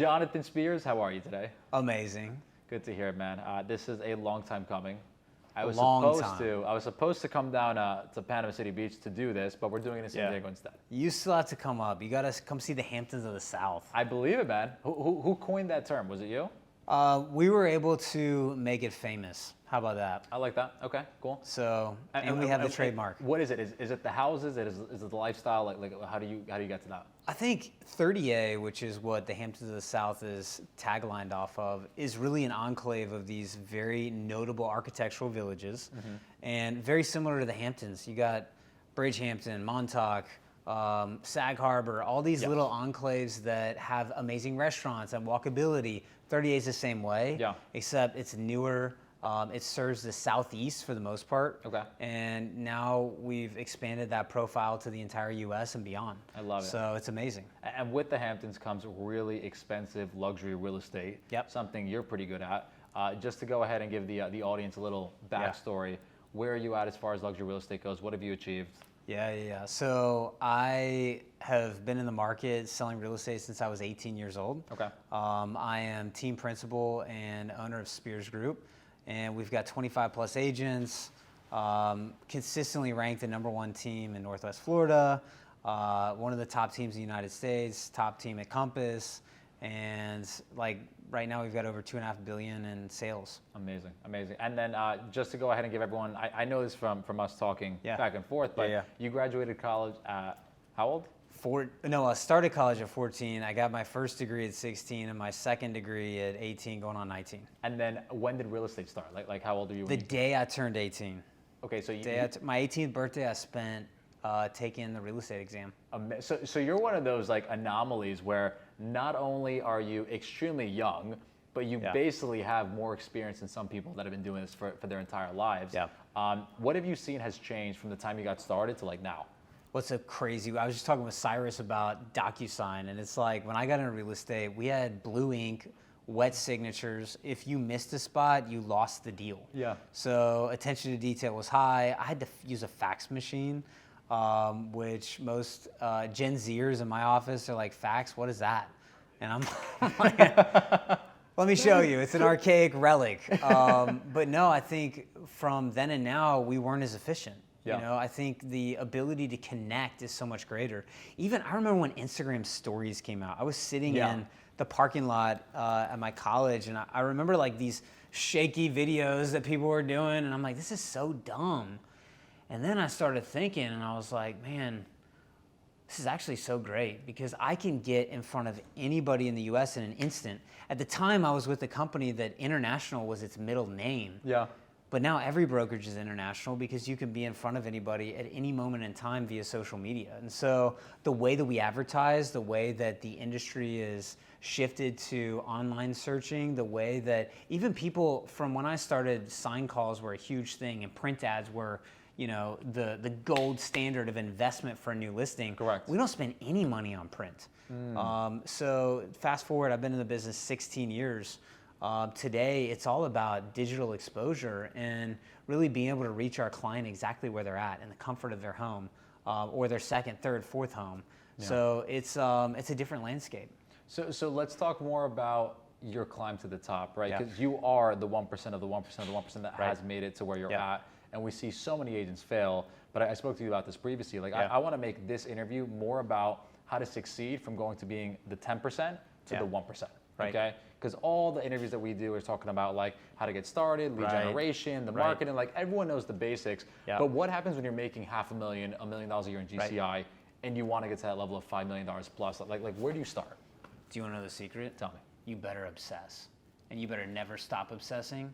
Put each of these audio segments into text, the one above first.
Jonathan Spears, how are you today? Amazing. Good to hear it, man. This is a long time coming. I was supposed to come down to Panama City Beach to do this, but we're doing it in San Diego instead. You still have to come up. You got to come see the Hamptons of the South. I believe it, man. Who coined that term? Was it you? We were able to make it famous. How about that? I like that. Okay, cool. So, and we have the trademark. What is it? Is it the houses? Is it the lifestyle? Like how do you get to that? I think 30A, which is what the Hamptons of the South is taglined off of, is really an enclave of these very notable architectural villages, and very similar to the Hamptons. You got Bridgehampton, Montauk, Sag Harbor, all these little enclaves that have amazing restaurants and walkability. 30A is the same way, except it's newer. It serves the Southeast for the most part. Okay. And now we've expanded that profile to the entire U.S. and beyond. I love it. So it's amazing. And with the Hamptons comes really expensive luxury real estate. Yep. Something you're pretty good at. Just to go ahead and give the audience a little backstory, where are you at as far as luxury real estate goes? What have you achieved? Yeah. So I have been in the market selling real estate since I was 18 years old. Okay. I am team principal and owner of Spears Group. And we've got 25 plus agents, consistently ranked the #1 team in Northwest Florida, one of the top teams in the United States, top team at Compass, and like right now we've got over $2.5 billion in sales. Amazing. And then just to go ahead and give everyone, I know this from us talking back and forth, but you graduated college at how old? I started college at 14. I got my first degree at 16 and my second degree at 18, going on 19. And then when did real estate start? Like how old are you? The day I turned 18. Okay, so my 18th birthday, I spent taking the real estate exam. So you're one of those like anomalies where not only are you extremely young, but you basically have more experience than some people that have been doing this for their entire lives. Yeah. What have you seen has changed from the time you got started to like now? What's a crazy, I was just talking with Cyrus about DocuSign, and it's like when I got into real estate, we had blue ink, wet signatures. If you missed a spot, you lost the deal. Yeah. So attention to detail was high. I had to use a fax machine, which most Gen Zers in my office are like, fax, what is that? And I'm like, let me show you. It's an archaic relic. But no, I think from then and now, we weren't as efficient. You know, I think the ability to connect is so much greater. Even I remember when Instagram stories came out. I was sitting in the parking lot at my college, and I remember like these shaky videos that people were doing, and I'm like, this is so dumb. And then I started thinking, and I was like, man, this is actually so great because I can get in front of anybody in the U.S. in an instant. At the time, I was with a company that international was its middle name. Yeah. But now every brokerage is international because you can be in front of anybody at any moment in time via social media. And so the way that we advertise, the way that the industry is shifted to online searching, the way that even people from when I started, sign calls were a huge thing and print ads were, you know, the gold standard of investment for a new listing. Correct. We don't spend any money on print. So fast forward, I've been in the business 16 years. Today, it's all about digital exposure and really being able to reach our client exactly where they're at in the comfort of their home or their second, third, fourth home. Yeah. So it's a different landscape. So let's talk more about your climb to the top, right? Because you are the 1% of the 1% of the 1% that has made it to where you're at. And we see so many agents fail. But I spoke to you about this previously. Like I want to make this interview more about how to succeed from going to being the 10% to the 1%. Right. Okay, because all the interviews that we do are talking about like how to get started, lead generation, the marketing, like everyone knows the basics. But what happens when you're making $500,000, $1 million a year in GCI, and you want to get to that level of $5 million plus? Like where do you start? Do you want to know the secret? Tell me. You better obsess, and you better never stop obsessing,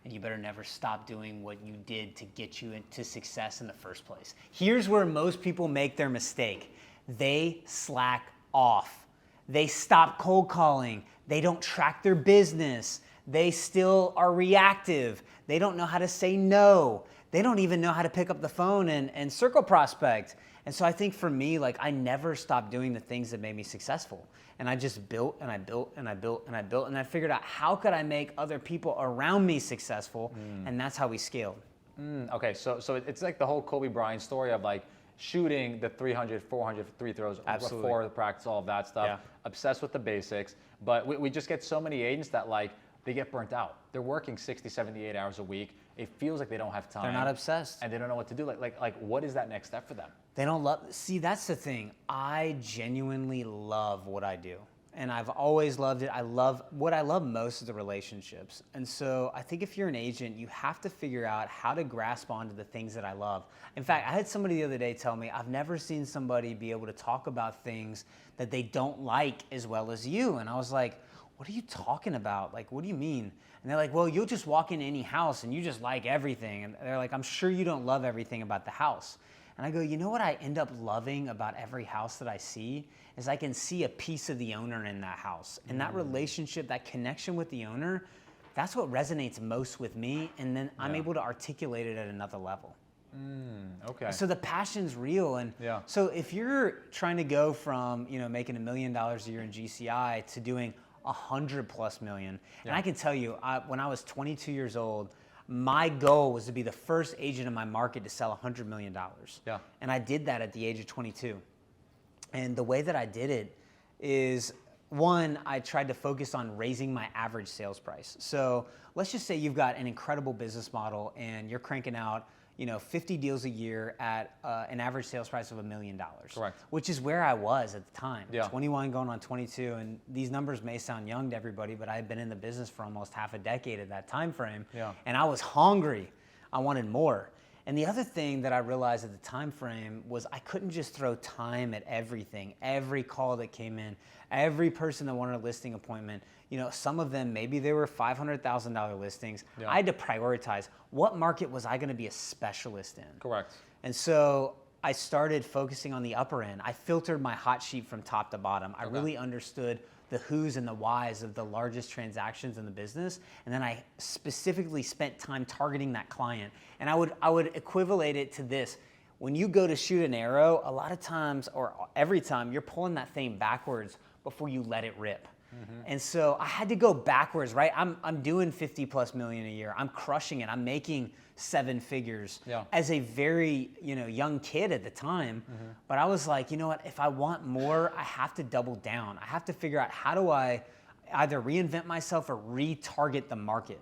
and you better never stop doing what you did to get you into success in the first place. Here's where most people make their mistake: they slack off. They stop cold calling. They don't track their business. They still are reactive. They don't know how to say no. They don't even know how to pick up the phone and circle prospect. And so I think for me, like I never stopped doing the things that made me successful. And I just built and I built and I built and I built and I figured out how could I make other people around me successful, and that's how we scaled. Okay, so it's like the whole Kobe Bryant story of like shooting the 300, 400 free throws before the practice, all of that stuff. Obsessed with the basics. But we just get so many agents that like, they get burnt out. They're working 60, 78 hours a week. It feels like they don't have time. They're not obsessed. And they don't know what to do. Like what is that next step for them? They don't love, see, that's the thing. I genuinely love what I do. And I've always loved it. What I love most is the relationships. And so I think if you're an agent, you have to figure out how to grasp onto the things that I love. In fact, I had somebody the other day tell me, I've never seen somebody be able to talk about things that they don't like as well as you. And I was like, what are you talking about? Like, what do you mean? And they're like, well, you'll just walk into any house and you just like everything. And they're like, I'm sure you don't love everything about the house. And I go, you know what I end up loving about every house that I see is I can see a piece of the owner in that house. And that relationship, that connection with the owner, that's what resonates most with me. And then I'm able to articulate it at another level. Okay. So the passion's real. And so if you're trying to go from, making $1 million a year in GCI to doing 100+ million. And I can tell you, when I was 22 years old, my goal was to be the first agent in my market to sell $100 million. And I did that at the age of 22. And the way that I did it is, one, I tried to focus on raising my average sales price. So let's just say you've got an incredible business model and you're cranking out 50 deals a year at an average sales price of $1 million. Correct. Which is where I was at the time. 21 going on 22, and these numbers may sound young to everybody, but I had been in the business for almost half a decade at that time frame. And I was hungry. I wanted more. And the other thing that I realized at the time frame was I couldn't just throw time at everything. Every call that came in, every person that wanted a listing appointment, some of them, maybe they were $500,000 listings. I had to prioritize what market was I going to be a specialist in. Correct. And so I started focusing on the upper end. I filtered my hot sheet from top to bottom. I really understood the who's and the whys of the largest transactions in the business. And then I specifically spent time targeting that client. And I would equivalent it to this. When you go to shoot an arrow, a lot of times, or every time, you're pulling that thing backwards before you let it rip. And so I had to go backwards, right? I'm doing 50+ million a year. I'm crushing it. I'm making 7 figures as a very young kid at the time. But I was like, you know what? If I want more, I have to double down. I have to figure out how do I either reinvent myself or retarget the market.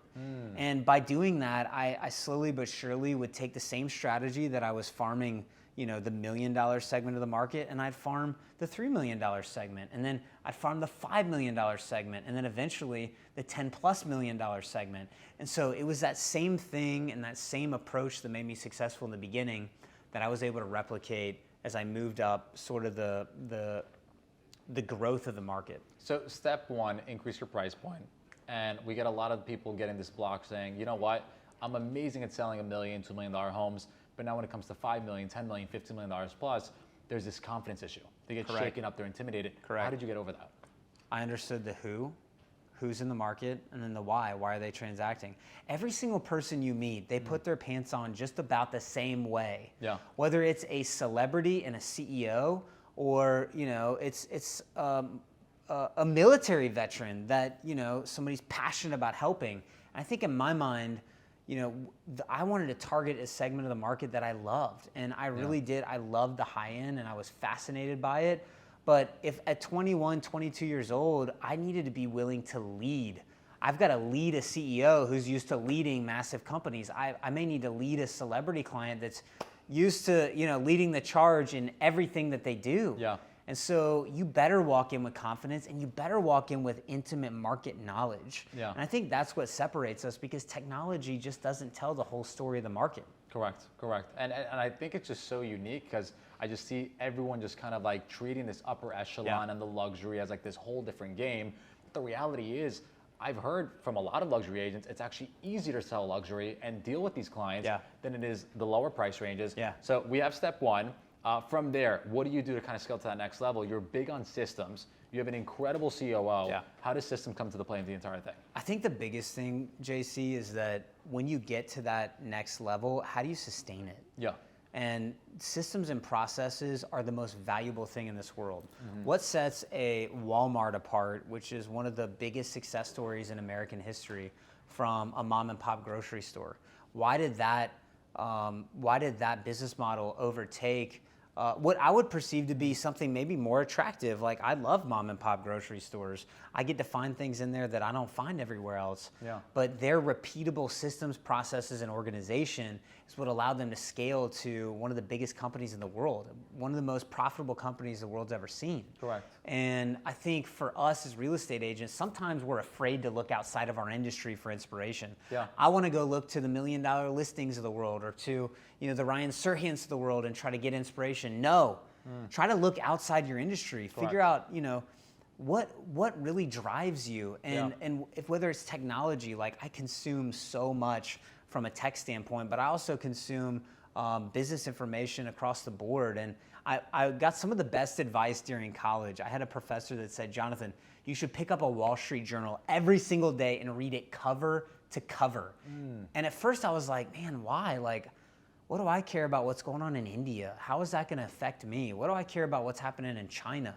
And by doing that, I slowly but surely would take the same strategy that I was farming the $1 million segment of the market, and I'd farm the $3 million segment, and then I'd farm the $5 million segment, and then eventually the $10+ million segment. And so it was that same thing and that same approach that made me successful in the beginning that I was able to replicate as I moved up sort of the growth of the market. So step one, increase your price point. And we get a lot of people getting this block saying, you know what, I'm amazing at selling $1 million, $2 million homes, but now when it comes to $5 million, $10 million, $15 million plus, there's this confidence issue. They get shaken up, they're intimidated. How did you get over that? I understood the who's in the market, and then the why are they transacting? Every single person you meet, they put their pants on just about the same way. Whether it's a celebrity and a CEO, or it's a military veteran that somebody's passionate about helping. And I think in my mind, I wanted to target a segment of the market that I loved, and I really did. I loved the high end, and I was fascinated by it. But if at 21, 22 years old, I needed to be willing to lead. I've got to lead a CEO who's used to leading massive companies. I may need to lead a celebrity client that's used to leading the charge in everything that they do. And so you better walk in with confidence, and you better walk in with intimate market knowledge. And I think that's what separates us, because technology just doesn't tell the whole story of the market. Correct. And I think it's just so unique, because I just see everyone just kind of like treating this upper echelon and the luxury as like this whole different game. But the reality is, I've heard from a lot of luxury agents, it's actually easier to sell luxury and deal with these clients than it is the lower price ranges. So we have step one. From there, what do you do to kind of scale to that next level? You're big on systems. You have an incredible COO. How does system come to the play in the entire thing? I think the biggest thing, JC, is that when you get to that next level, how do you sustain it? And systems and processes are the most valuable thing in this world. What sets a Walmart apart, which is one of the biggest success stories in American history, from a mom and pop grocery store? Why did that business model overtake what I would perceive to be something maybe more attractive. Like, I love mom and pop grocery stores. I get to find things in there that I don't find everywhere else. Yeah. But their repeatable systems, processes, and organization is what allowed them to scale to one of the biggest companies in the world, one of the most profitable companies the world's ever seen. Correct. And I think for us as real estate agents, sometimes we're afraid to look outside of our industry for inspiration. Yeah. I want to go look to the $1 million listings of the world, or to the Ryan Serhants of the world, and try to get inspiration. No, try to look outside your industry. Correct. Figure out what really drives you, and if whether it's technology. Like, I consume so much from a tech standpoint, but I also consume business information across the board. And I got some of the best advice during college. I had a professor that said, Jonathan, you should pick up a Wall Street Journal every single day and read it cover to cover. And at first I was like, man, why? Like, what do I care about what's going on in India? How is that going to affect me? What do I care about what's happening in China?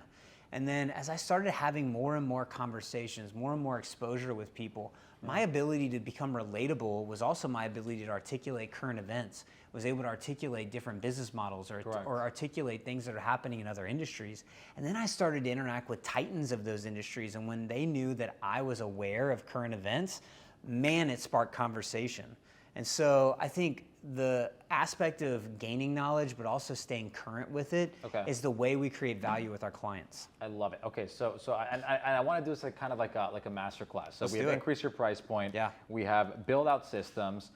And then as I started having more and more conversations, more and more exposure with people, my ability to become relatable was also my ability to articulate current events, was able to articulate different business models, or articulate things that are happening in other industries. And then I started to interact with titans of those industries. And when they knew that I was aware of current events, man, it sparked conversation. And so I think the aspect of gaining knowledge, but also staying current with it, is the way we create value with our clients. I love it. Okay, so I want to do this like kind of like a master class. So we have increase your price point. Yeah. We have build out systems.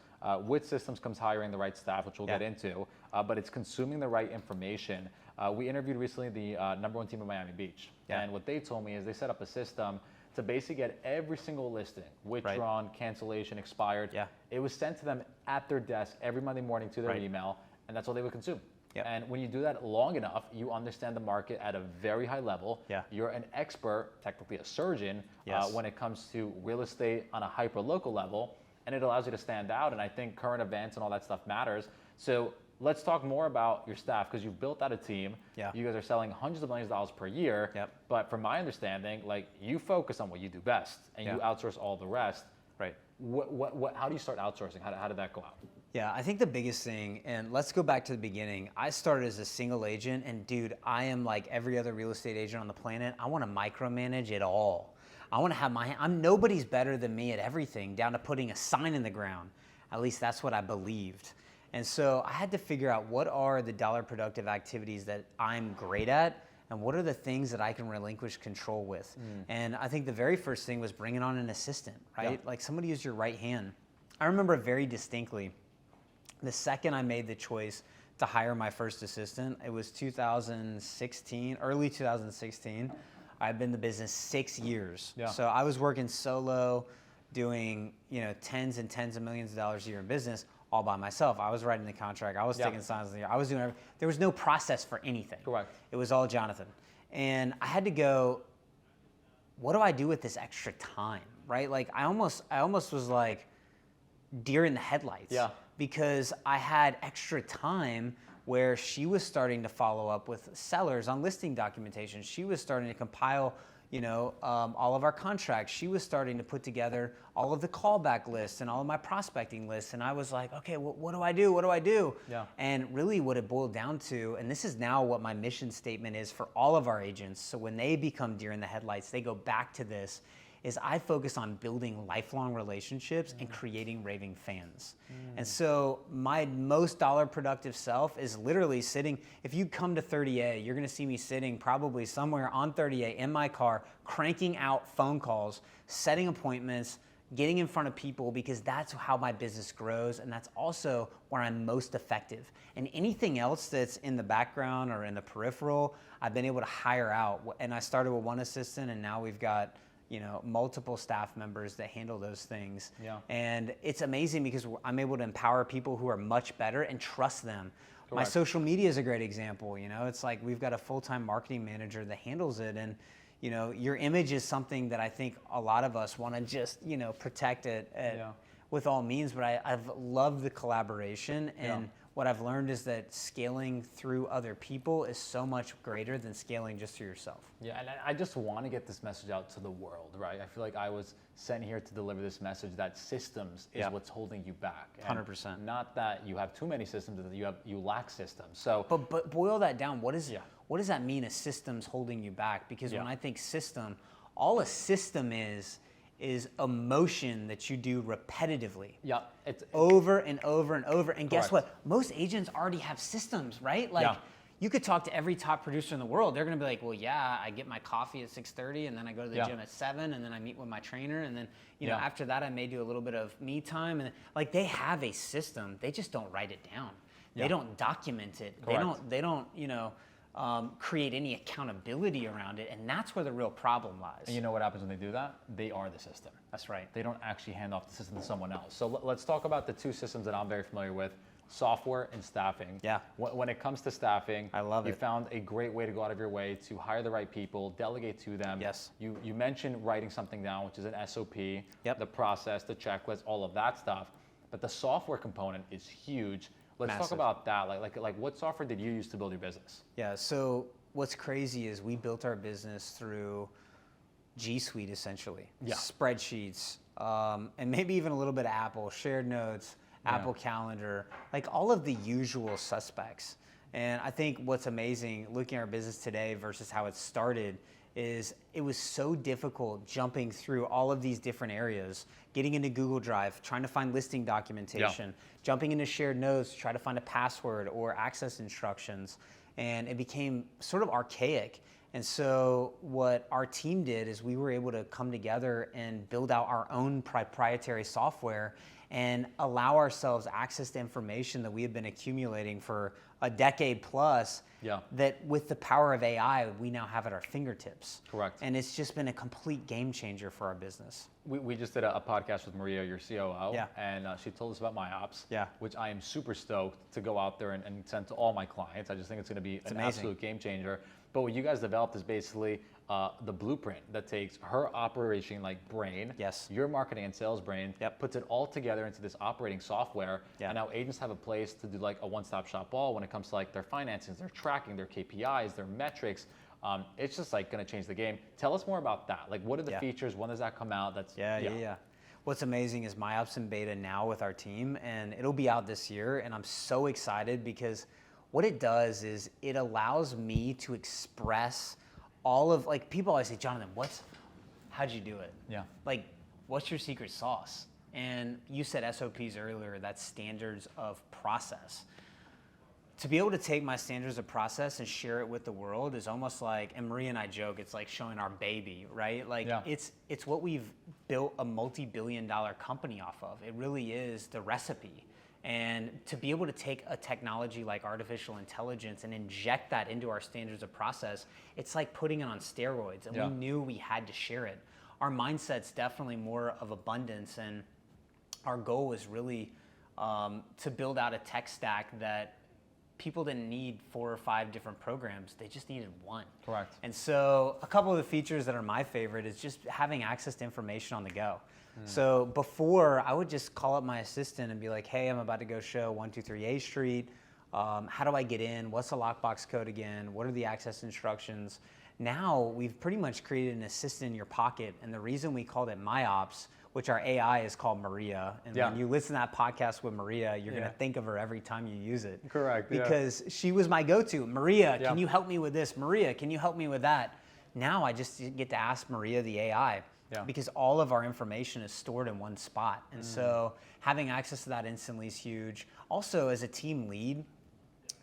With systems comes hiring the right staff, which we'll get into. But it's consuming the right information. We interviewed recently the #1 team in Miami Beach, and what they told me is they set up a system to basically get every single listing, withdrawn, cancellation, expired. Yeah. It was sent to them at their desk every Monday morning to their email, and that's all they would consume. Yep. And when you do that long enough, you understand the market at a very high level. Yeah. You're an expert, technically a surgeon, when it comes to real estate on a hyper-local level, and it allows you to stand out. And I think current events and all that stuff matters. So let's talk more about your staff, because you've built out a team. Yeah. You guys are selling hundreds of millions of dollars per year. Yep. But from my understanding, like, you focus on what you do best, and you outsource all the rest. Right. How do you start outsourcing? How did that go out? Yeah, I think the biggest thing, and let's go back to the beginning. I started as a single agent, and dude, I am like every other real estate agent on the planet. I want to micromanage it all. I want to have nobody's better than me at everything, down to putting a sign in the ground. At least that's what I believed. And so I had to figure out, what are the dollar productive activities that I'm great at, and what are the things that I can relinquish control with? And I think the very first thing was bringing on an assistant, right? Yeah. Like, somebody who's your right hand. I remember very distinctly, the second I made the choice to hire my first assistant, it was 2016, early 2016. I've been in the business 6 years. Yeah. So I was working solo, doing tens and tens of millions of dollars a year in business, all by myself. I was writing the contract. I was taking signs in the air. I was doing everything. There was no process for anything. Correct. It was all Jonathan. And I had to go, what do I do with this extra time, right? Like, I almost was like deer in the headlights. Yeah. Because I had extra time where she was starting to follow up with sellers on listing documentation. She was starting to compile all of our contracts. She was starting to put together all of the callback lists and all of my prospecting lists. And I was like, okay, well, what do I do? What do I do? Yeah. And really what it boiled down to, and this is now what my mission statement is for all of our agents. So when they become deer in the headlights, they go back to this, is I focus on building lifelong relationships and creating raving fans. And so my most dollar productive self is literally sitting, if you come to 30A, you're gonna see me sitting probably somewhere on 30A in my car, cranking out phone calls, setting appointments, getting in front of people, because that's how my business grows, and that's also where I'm most effective. And anything else that's in the background or in the peripheral, I've been able to hire out. And I started with one assistant, and now we've got multiple staff members that handle those things. Yeah. And it's amazing because I'm able to empower people who are much better and trust them. Correct. My social media is a great example. It's like we've got a full-time marketing manager that handles it. And your image is something that I think a lot of us want to just protect it with all means. But I've loved the collaboration, and what I've learned is that scaling through other people is so much greater than scaling just through yourself. Yeah, and I just want to get this message out to the world, right? I feel like I was sent here to deliver this message that systems is what's holding you back. 100%. Not that you have too many systems, that you lack systems. So, but boil that down. What does that mean? A system's holding you back? Because when I think system, all a system is a motion that you do repetitively. Yeah. Over and over and over. And guess what? Most agents already have systems, right? Like you could talk to every top producer in the world. They're going to be like, well, yeah, I get my coffee at 6:30 and then I go to the gym at 7 and then I meet with my trainer. And then, you know, after that, I may do a little bit of me time. And like they have a system. They just don't write it down. They don't document it. They don't, you know, create any accountability around it, and that's where the real problem lies. And you know what happens when they do that? They are the system. That's right. They don't actually hand off the system to someone else. So let's talk about the two systems that I'm very familiar with, software and staffing. Yeah. When it comes to staffing, I love it. You found a great way to go out of your way to hire the right people, delegate to them. Yes. You mentioned writing something down, which is an SOP, the process, the checklist, all of that stuff. But the software component is huge. Let's talk about that. Like what software did you use to build your business? Yeah, so what's crazy is we built our business through G Suite essentially. Spreadsheets, and maybe even a little bit of Apple, shared notes, Apple Calendar, like all of the usual suspects. And I think what's amazing looking at our business today versus how it started is it was so difficult jumping through all of these different areas, getting into Google Drive, trying to find listing documentation, jumping into shared notes, try to find a password or access instructions. And it became sort of archaic. And so what our team did is we were able to come together and build out our own proprietary software and allow ourselves access to information that we have been accumulating for a decade plus, that with the power of AI, we now have at our fingertips. Correct. And it's just been a complete game changer for our business. We just did a podcast with Maria, your COO, and she told us about MyOps, which I am super stoked to go out there and send to all my clients. I just think it's going to be an absolute game changer. But what you guys developed is basically the blueprint that takes her operation like brain, your marketing and sales brain, puts it all together into this operating software. And now agents have a place to do like a one-stop shop all when it comes to like their finances, their tracking, their KPIs, their metrics. It's just like going to change the game. Tell us more about that. Like what are the features? When does that come out? That's What's amazing is MyOps in beta now with our team, and it'll be out this year. And I'm so excited because what it does is it allows me to express all of, like, people always say, Jonathan, how'd you do it? Like, what's your secret sauce? And you said SOPs earlier, that's standards of process. To be able to take my standards of process and share it with the world is almost like, and Maria and I joke, it's like showing our baby, right? Like it's what we've built a multi-billion-dollar company off of. It really is the recipe. And to be able to take a technology like artificial intelligence and inject that into our standards of process, it's like putting it on steroids. And we knew we had to share it. Our mindset's definitely more of abundance. And our goal was really to build out a tech stack that people didn't need 4 or 5 different programs. They just needed one. Correct. And so a couple of the features that are my favorite is just having access to information on the go. So before, I would just call up my assistant and be like, hey, I'm about to go show 123 A Street. How do I get in? What's the lockbox code again? What are the access instructions? Now, we've pretty much created an assistant in your pocket. And the reason we called it MyOps, which our AI is called Maria. And when you listen to that podcast with Maria, you're going to think of her every time you use it. Correct. Because she was my go-to. Maria, can you help me with this? Maria, can you help me with that? Now I just get to ask Maria, the AI. Because all of our information is stored in one spot. And so having access to that instantly is huge. Also, as a team lead,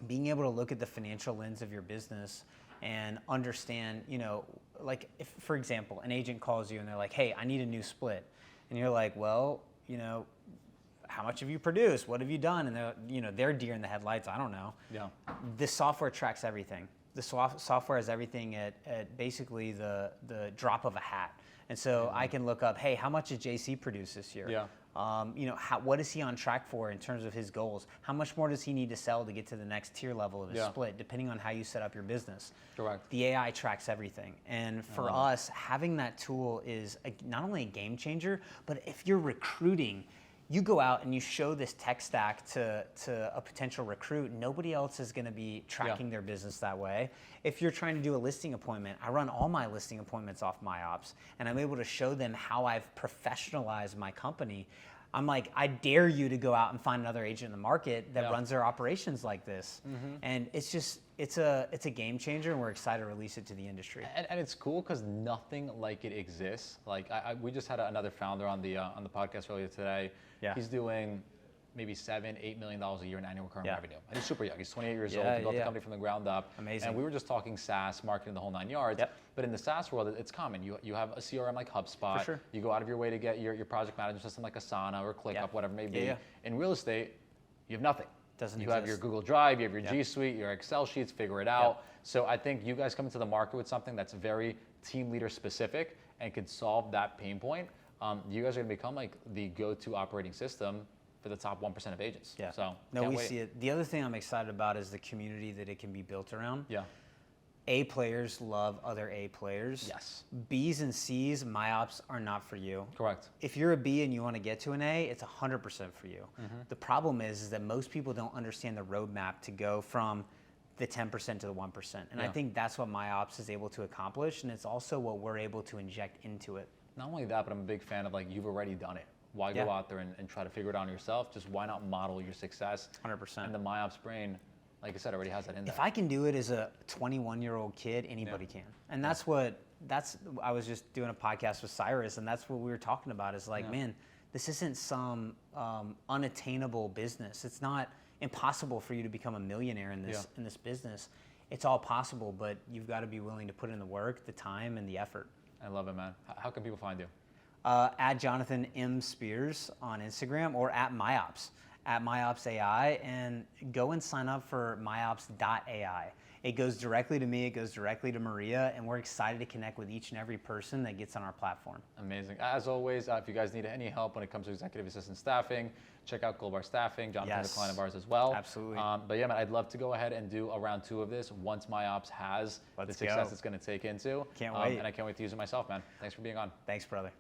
being able to look at the financial lens of your business and understand, you know, like if, for example, an agent calls you and they're like, hey, I need a new split. And you're like, well, you know, how much have you produced? What have you done? And they're, you know, they're deer in the headlights. I don't know. The software tracks everything. The software has everything at basically the drop of a hat. And so I can look up, hey, how much did JC produce this year? You know, what is he on track for in terms of his goals? How much more does he need to sell to get to the next tier level of his split, depending on how you set up your business? Correct. The AI tracks everything. And for us, having that tool is not only a game changer, but if you're recruiting, you go out and you show this tech stack to a potential recruit, nobody else is going to be tracking their business that way. If you're trying to do a listing appointment, I run all my listing appointments off MyOps, and I'm able to show them how I've professionalized my company. I'm like, I dare you to go out and find another agent in the market that runs their operations like this. And it's just, it's a game changer, and we're excited to release it to the industry. And it's cool because nothing like it exists. Like we just had another founder on the podcast earlier today. He's doing maybe $7-8 million a year in annual recurring revenue. And he's super young. He's 28 years old. He built the company from the ground up. Amazing. And we were just talking SaaS, marketing, the whole 9 yards. But in the SaaS world, it's common. You have a CRM like HubSpot. For sure. You go out of your way to get your project management system like Asana or ClickUp, whatever it may be. In real estate, you have nothing. You have your Google Drive, you have your G Suite, your Excel sheets, figure it out. So I think you guys come into the market with something that's very team leader specific and could solve that pain point. You guys are going to become like the go-to operating system for the top 1% of agents. So no, we see it. The other thing I'm excited about is the community that it can be built around. A players love other A players. B's and C's, MyOps are not for you. Correct. If you're a B and you want to get to an A, it's 100% for you. The problem is that most people don't understand the roadmap to go from the 10% to the 1%. And I think that's what MyOps is able to accomplish, and it's also what we're able to inject into it. Not only that, but I'm a big fan of like, you've already done it. Why go out there and try to figure it out on yourself? Just why not model your success? 100%. And the MyOps brain, like I said, already has that in there. If I can do it as a 21-year-old kid, anybody can. And I was just doing a podcast with Cyrus, and that's what we were talking about is like, man, this isn't some unattainable business. It's not impossible for you to become a millionaire in this business. It's all possible, but you've got to be willing to put in the work, the time, and the effort. I love it, man. How can people find you? At Jonathan M. Spears on Instagram, or at MyOps, at MyOps AI, and go and sign up for MyOps.ai. It goes directly to me, it goes directly to Maria, and we're excited to connect with each and every person that gets on our platform. Amazing. As always, if you guys need any help when it comes to executive assistant staffing, check out Gold Bar Staffing. Jonathan's a client of ours as well. Absolutely. But yeah, man, I'd love to go ahead and do a round 2 of this once MyOps has the success it's going to take into. Can't wait. And I can't wait to use it myself, man. Thanks for being on. Thanks, brother.